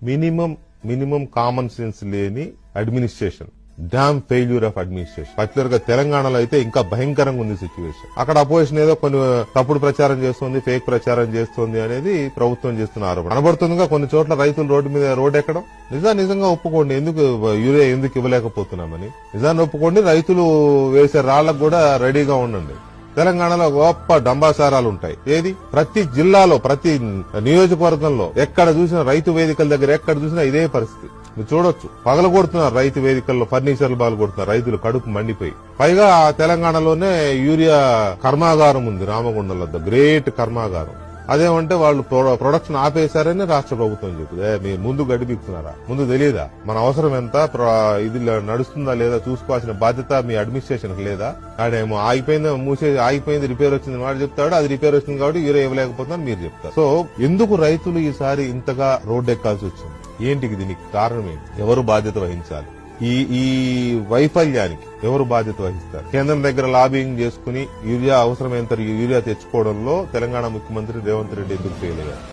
Minimum common sense లేని administration, damn failure of administration. Particular గా తెలంగాణలో అయితే ఇంకా భయంకరంగా ఉంది సిచ్యువేషన్. అక్కడ అపోజిషన్ ఏదో కొన్ని తప్పుడు ప్రచారం చేస్తుంది, ఫేక్ ప్రచారం చేస్తుంది అనేది ప్రభుత్వం చేస్తున్న ఆరోపణ కనబడుతుందిగా. కొన్ని చోట్ల రైతులు రోడ్డు ఎక్కడం నిజంగా ఒప్పుకోండి. ఎందుకు యూరియా ఎందుకు ఇవ్వలేకపోతున్నామని నిజాన్ని ఒప్పుకోండి. రైతులు వేసే రాళ్లకు కూడా రెడీగా ఉండండి. తెలంగాణలో గొప్ప డంబాసారాలు ఉంటాయి. ఏది ప్రతి జిల్లాలో, ప్రతి నియోజకవర్గంలో ఎక్కడ చూసినా, రైతు వేదికల దగ్గర ఎక్కడ చూసినా ఇదే పరిస్థితి. మీరు చూడొచ్చు, పగల కొడుతున్నారు రైతు వేదికల్లో, ఫర్నిచర్లు బాగా కొడుతున్నారు, రైతులు కడుపు మండిపోయి. పైగా తెలంగాణలోనే యూరియా కర్మాగారం ఉంది రామగుండం వద్ద, గ్రేట్ కర్మాగారం. అదేమంటే వాళ్ళు ప్రొడక్షన్ ఆపేశారని రాష్ట్ర ప్రభుత్వం చెప్పింది. మీరు ముందు గడిపిస్తున్నారా? ముందు తెలియదా మన అవసరం ఎంత, ఇది నడుస్తుందా లేదా చూసుకోవాల్సిన బాధ్యత మీ అడ్మినిస్ట్రేషన్ కి లేదా? ఆడేమో ఆగిపోయింది రిపేర్ వచ్చింది వాడు చెప్తాడు, అది రిపేర్ వచ్చింది కాబట్టి యూరియా ఇవ్వలేకపోతుందని మీరు చెప్తారు. సో ఎందుకు రైతులు ఈసారి ఇంతగా రోడ్డెక్కాల్సి వచ్చింది? ఏంటికి దీనికి కారణం ఏంటి? ఎవరు బాధ్యత వహించాలి? ఈ వైఫల్యానికి ఎవరు బాధ్యత వహిస్తారు? కేంద్రం దగ్గర లాబింగ్ చేసుకుని యూరియా అవసరమైనంత యూరియా తెచ్చుకోవడంలో తెలంగాణ ముఖ్యమంత్రి రేవంత్ రెడ్డి ఎందుకు ఫెయిల్ అయ్యారు?